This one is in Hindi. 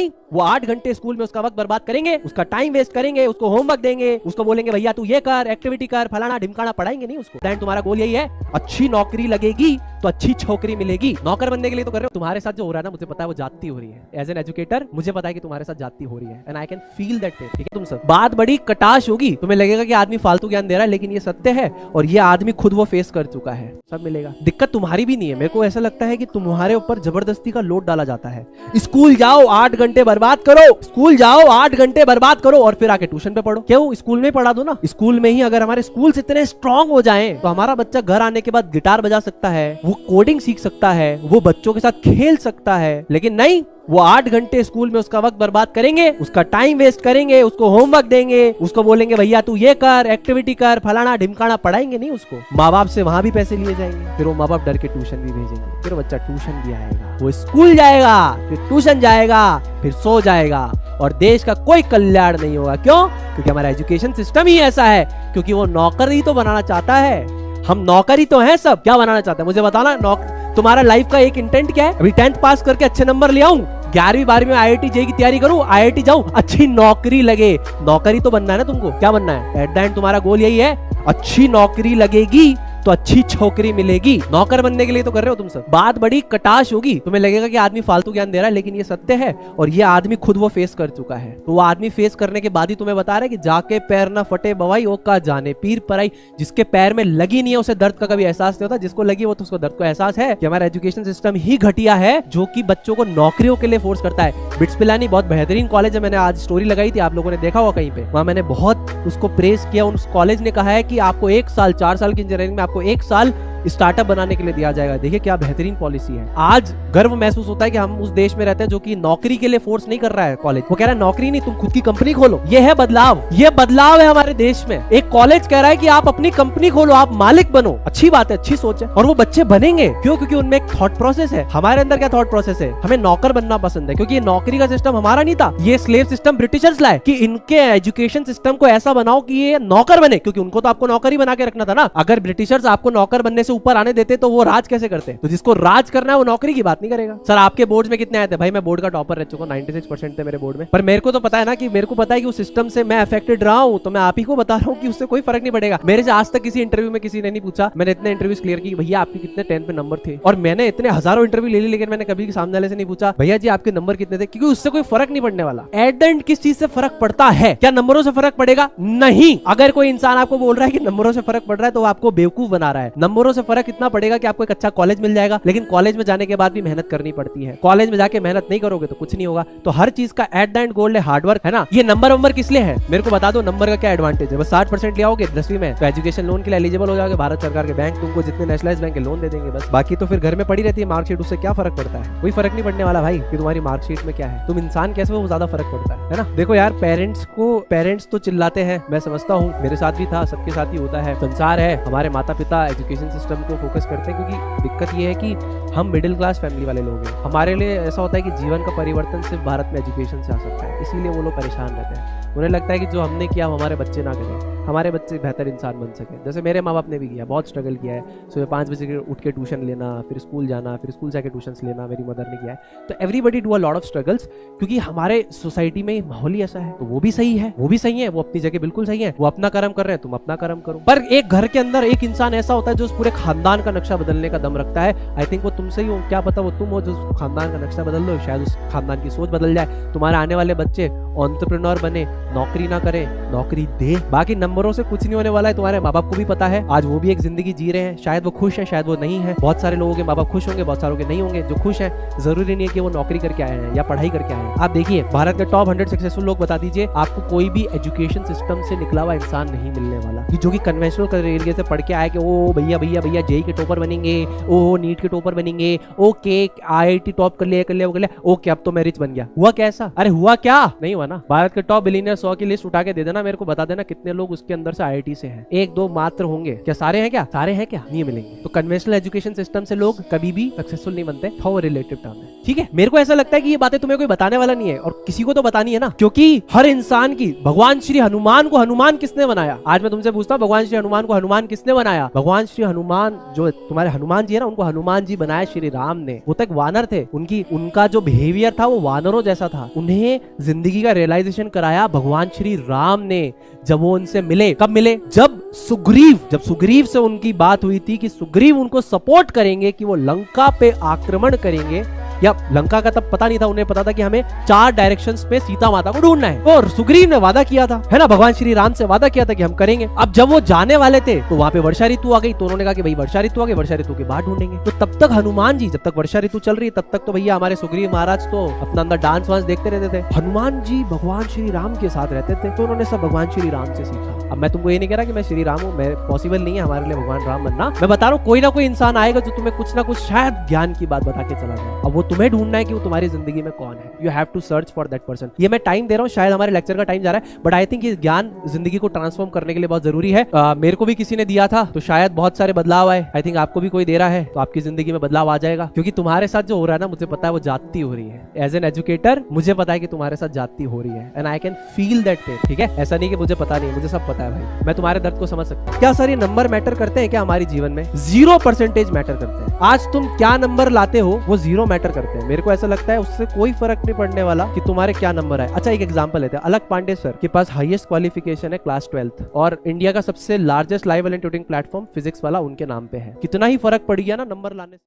नहीं, वो 8 घंटे स्कूल में उसका वक्त बर्बाद करेंगे, उसका टाइम वेस्ट करेंगे, उसको होमवर्क देंगे, उसको बोलेंगे भैया तू ये कर, एक्टिविटी कर, फलाना ढिमकाना, पढ़ाएंगे नहीं उसको। दैन तुम्हारा गोल यही है, अच्छी नौकरी लगेगी तो अच्छी छोकरी मिलेगी। नौकर बनने के लिए तो कर रहे हो। तुम्हारे साथ जो हो रहा है ना, मुझे पता है वो जाती हो रही है। एज एन एजुकेटर मुझे पता है कि तुम्हारे साथ जाती हो रही है, and I can feel that pain. ठीक है, तुम सब बात बड़ी कटाश होगी, तुम्हें लगेगा कि आदमी फालतू ज्ञान दे रहा है, लेकिन ये सत्य है और ये आदमी खुद वो फेस कर चुका है। सब मिलेगा, दिक्कत तुम्हारी भी नहीं है। मेरे को ऐसा लगता है कि तुम्हारे ऊपर जबरदस्ती का लोड डाला जाता है। स्कूल जाओ 8 घंटे बर्बाद करो, स्कूल जाओ 8 घंटे बर्बाद करो और फिर आके ट्यूशन पे पढ़ो। क्यों? स्कूल में पढ़ा दो ना। स्कूल में ही अगर हमारे स्कूल इतने स्ट्रांग हो जाएं तो हमारा बच्चा घर आने के बाद गिटार बजा सकता है, वो कोडिंग सीख सकता है, वो बच्चों के साथ खेल सकता है। लेकिन नहीं, वो 8 घंटे स्कूल में उसका वक्त बर्बाद करेंगे, उसका टाइम वेस्ट करेंगे, उसको होमवर्क देंगे, उसको बोलेंगे भैया तू ये कर, एक्टिविटी कर, फलाना ढिमकाना, पढ़ाएंगे नहीं उसको। माँ बाप से वहां भी पैसे लिए जाएंगे, फिर वो माँ बाप डर के ट्यूशन भी भेजेंगे, फिर बच्चा ट्यूशन भी आएगा, वो स्कूल जाएगा, फिर ट्यूशन जाएगा, फिर सो जाएगा और देश का कोई कल्याण नहीं होगा। क्यों? क्योंकि हमारा एजुकेशन सिस्टम ही ऐसा है, क्योंकि वो नौकर ही तो बनाना चाहता है। हम नौकरी तो हैं सब, क्या बनाना चाहते हैं मुझे बताना। तुम्हारा लाइफ का एक इंटेंट क्या है? अभी 10th पास करके अच्छे नंबर ले आऊं, 11वीं 12वीं में IIT JEE की तैयारी करूं, IIT जाऊं, अच्छी नौकरी लगे। नौकरी तो बनना है ना तुमको, क्या बनना है? एट द एंड तुम्हारा गोल यही है, अच्छी नौकरी लगेगी तो अच्छी छोकरी मिलेगी। नौकर बनने के लिए तो कर रहे हो तुम सब। बात बड़ी कटाश होगी, तुम्हें लगेगा कि आदमी फालतू ज्ञान दे रहा है, लेकिन ये सत्य है और ये आदमी खुद वो फेस कर चुका है। तो वो आदमी फेस करने के बाद ही तुम्हें बता रहा है कि जाके पैर ना फटे बवाई ओ का जाने पीर पराई। जिसके पैर में लगी नहीं है उसे दर्द का कभी एहसास नहीं होता, जिसको लगी वो तो उसको दर्द को एहसास है। कि हमारा एजुकेशन सिस्टम ही घटिया है जो कि बच्चों को नौकरियों के लिए फोर्स करता है। बिट्स पिलानी बहुत बेहतरीन कॉलेज है, मैंने आज स्टोरी लगाई थी, आप लोगों ने देखा होगा कहीं पे। वहां मैंने बहुत उसको प्रेस किया। उस कॉलेज ने कहा है कि आपको 1 साल, 4 साल की इंजीनियरिंग में आपको 1 साल स्टार्टअप बनाने के लिए दिया जाएगा। देखिए क्या बेहतरीन पॉलिसी है। आज गर्व महसूस होता है कि हम उस देश में रहते हैं जो कि नौकरी के लिए फोर्स नहीं कर रहा है कॉलेज। वो कह रहा है नौकरी नहीं, तुम खुद की कंपनी खोलो। ये है बदलाव, ये बदलाव है हमारे देश में। एक कॉलेज कह रहा है कि आप अपनी कंपनी खोलो, आप मालिक बनो। अच्छी बात है, अच्छी सोच है और वो बच्चे बनेंगे। क्यों? क्योंकि उनमें एक थॉट प्रोसेस है। हमारे अंदर क्या थॉट प्रोसेस है? हमें नौकर बनना पसंद है, क्योंकि ये नौकरी का सिस्टम हमारा नहीं था, ये स्लेव सिस्टम ब्रिटिशर्स लाए कि इनके एजुकेशन सिस्टम को ऐसा बनाओ कि ये नौकर बने, क्योंकि उनको तो आपको नौकर ही बना के रखना था ना। अगर ब्रिटिशर्स आपको नौकर बनने से ऊपर आने देते तो वो राज कैसे करते? तो जिसको राज करना है वो नौकरी की बात नहीं करेगा। सर आपके बोर्ड में कितने आए थे? भाई मैं बोर्ड का टॉपर रह चुका हूं, 96% थे मेरे बोर्ड में। पर मेरे को तो पता है ना कि मेरे को पता है कि उस सिस्टम से मैं अफेक्टेड रहा हूं, तो मैं आप ही को बता रहा हूं कि उससे कोई फर्क नहीं पड़ेगा। मेरे से आज तक किसी इंटरव्यू में किसी ने नहीं पूछा। मैंने इतने इंटरव्यूज क्लियर की, भैया आपके कितने 10th में नंबर थे, और मैंने इतने हजारों इंटरव्यू ले ली, लेकिन मैंने कभी सामने वाले से नहीं पूछा भैया जी आपके नंबर कितने थे, क्योंकि उससे कोई फर्क नहीं पड़ने वाला। एट द एंड किस चीज से फर्क पड़ता है? क्या नंबरों से फर्क पड़ेगा? नहीं। अगर कोई इंसान आपको बोल रहा है कि नंबरों से फर्क पड़ रहा है तो वो आपको बेवकूफ बना रहा है। नंबरों से फर्क इतना पड़ेगा कि आपको एक अच्छा कॉलेज मिल जाएगा, लेकिन कॉलेज में जाने के बाद भी मेहनत करनी पड़ती है। कॉलेज में जाके मेहनत नहीं करोगे तो कुछ नहीं होगा। तो हर चीज का एट द एंड गोल है हार्डवर्क, है ना। ये नंबर किस लिए है मेरे को बता दो। नंबर का क्या एडवांटेज है? बस 60% ले आओगे 10वीं में तो एजुकेशन लोन के लिए एलिजिबल हो जाओगे। भारत सरकार के बैंक तुमको जितने नेशनलाइज बैंक के लोन दे देंगे बस। बाकी तो फिर घर में पड़ी रहती है मार्कशीट, उससे क्या फर्क पड़ता है? कोई फर्क नहीं पड़ने वाला भाई कि तुम्हारी मार्कशीट में क्या है, तुम इंसान कैसे हो वो ज्यादा फर्क पड़ता है ना। देखो यार, पेरेंट्स तो चिल्लाते हैं, मैं समझता हूँ, मेरे साथ भी था, सबके साथ ही होता है। संसार है, हमारे माता पिता एजुकेशन सिस्टम को फोकस करते हैं, क्योंकि दिक्कत ये है कि हम मिडिल क्लास फैमिली वाले लोग हैं। हमारे लिए ऐसा होता है कि जीवन का परिवर्तन सिर्फ भारत में एजुकेशन से आ सकता है, इसीलिए वो लोग परेशान रहते हैं। उन्हें लगता है कि जो हमने किया हमारे बच्चे ना करें, हमारे बच्चे बेहतर इंसान बन सके। जैसे मेरे माँ बाप ने भी किया, बहुत स्ट्रगल किया है। सुबह 5 बजे उठ के ट्यूशन लेना, फिर स्कूल जाना, फिर स्कूल जाके ट्यूशन लेना, मेरी मदर ने किया है। तो everybody do a lot of struggles, क्योंकि हमारे सोसाइटी में माहौल ही ऐसा है। तो वो भी सही है, वो भी सही है, वो अपनी जगह बिल्कुल सही है। वो अपना कर्म कर रहे हैं, तुम अपना कर्म करो। पर एक घर के अंदर एक इंसान ऐसा होता है जो उस पूरे खानदान का नक्शा बदलने का दम रखता है। आई थिंक वो तुमसे ही हो, क्या पता वो तुम हो जो खानदान का नक्शा बदल दो, शायद उस खानदान की सोच बदल जाए। तुम्हारे आने वाले बच्चे एंटरप्रेन्योर बने, नौकरी ना करे, नौकरी दे। बाकी नंबरों से कुछ नहीं होने वाला है, तुम्हारे माँ बाप को भी पता है। आज वो भी एक जिंदगी जी रहे हैं, शायद वो खुश है, शायद वो नहीं है। बहुत सारे लोगों के माँ बाप खुश होंगे, बहुत सारों के नहीं होंगे। जो खुश है जरूरी नहीं है कि वो नौकरी करके आए हैं या पढ़ाई करके आए हैं। आप देखिए भारत के टॉप 100 सक्सेसफुल लोग बता दीजिए, आपको कोई भी एजुकेशन सिस्टम से निकला हुआ इंसान नहीं मिलने वाला कि जो कि कन्वेंशनल तरीके से पढ़ के आए कि ओ भैया भैया भैया जेई के टॉपर बनेंगे, ओ नीट के टॉपर बनेंगे, ओके IIT टॉप कर लिया, ओके अब तो मैं रिच बन गया। हुआ कैसा? अरे हुआ क्या नहीं हुआ ना। ना, भारत के टॉप बिलियनियर 100 की लिस्ट उठा के दे देना मेरे को, बता देना कितने लोग उसके अंदर से IIT से हैं। एक दो मात्र होंगे क्या? सारे हैं क्या? सारे हैं क्या? नहीं मिलेंगे। तो कन्वेंशनल एजुकेशन सिस्टम से लोग कभी भी सक्सेसफुल नहीं बनते। थो रिलेटिव टर्म है, ठीक है। मेरे को ऐसा लगता है कि ये बातें तुम्हें कोई बताने वाला नहीं है, और किसी को तो बतानी है ना, क्योंकि हर इंसान की, भगवान श्री हनुमान को हनुमान किसने बनाया? आज मैं तुमसे पूछता हूँ, भगवान श्री हनुमान को हनुमान किसने बनाया? भगवान श्री हनुमान, जो तुम्हारे हनुमान जी है ना, उनको हनुमान जी बनाया श्री राम ने। वो तो एक वानर थे, उनका जो बिहेवियर था वो वानरों जैसा था। उन्हें जिंदगी का रियलाइजेशन कराया भगवान श्री राम ने, जब वो उनसे मिले। कब मिले? जब सुग्रीव से उनकी बात हुई थी कि सुग्रीव उनको सपोर्ट करेंगे कि वो लंका पे आक्रमण करेंगे, या लंका का तब पता नहीं था, उन्हें पता था कि हमें 4 डायरेक्शंस पे सीता माता को ढूंढना है। और सुग्रीव ने वादा किया था, है ना, भगवान श्री राम से वादा किया था कि हम करेंगे। अब जब वो जाने वाले थे तो वहां पे वर्षा ऋतु आ गई, तो उन्होंने कहा कि भाई वर्षा ऋतु आ गई, वर्षा ऋतु के बाद ढूंढेंगे। तो तब तक हनुमान जी, जब तक वर्षा ऋतु चल रही है तब तक तो भैया हमारे सुग्रीव महाराज तो अपना अंदर डांस वांस देखते रहते थे। हनुमान जी भगवान श्री राम के साथ रहते थे, तो उन्होंने सब भगवान श्री राम से सीखा। अब मैं तुमको ये नहीं कह रहा कि मैं श्री राम हूँ, मैं पॉसिबल नहीं है हमारे लिए भगवान राम बनना। मैं बता रहा हूँ कोई ना कोई इंसान आएगा जो तुम्हें कुछ ना कुछ शायद ज्ञान की बात बता के चला जाए। अब वो तुम्हें ढूंढना है कि वो तुम्हारी जिंदगी में कौन है। You have to search for that person. ये मैं टाइम दे रहा हूँ, शायद हमारे लेक्चर का टाइम जा रहा है, बट आई थिंक ये ज्ञान जिंदगी को ट्रांसफॉर्म करने के लिए बहुत जरूरी है। मेरे को भी किसी ने दिया था, तो शायद बहुत सारे बदलाव आए। आई थिंक आपको भी कोई दे रहा है, तो आपकी जिंदगी में बदलाव आ जाएगा। क्योंकि तुम्हारे साथ जो हो रहा है ना, मुझे पता है वो जाती हो रही है। एज एन एजुकेटर मुझे पता है कि तुम्हारे साथ जाती हो रही है, and I can feel that pain. ठीक है, ऐसा नहीं कि मुझे पता नहीं, मुझे सब पता है भाई, मैं तुम्हारे दर्द को समझ सकता हूँ। क्या सर ये नंबर मैटर करते हैं क्या हमारे जीवन में? 0% मैटर करते हैं। आज तुम क्या नंबर लाते हो वो 0 मैटर करते हैं। मेरे को ऐसा लगता है उससे कोई फर्क नहीं पड़ने वाला कि तुम्हारे क्या नंबर आए। अच्छा एक एग्जांपल लेते हैं, अलक पांडे सर के पास हाईएस्ट क्वालिफिकेशन है क्लास 12th, और इंडिया का सबसे largest live and tutoring platform physics वाला उनके नाम पे है। कितना ही फर्क पड़ गया ना नंबर लाने से।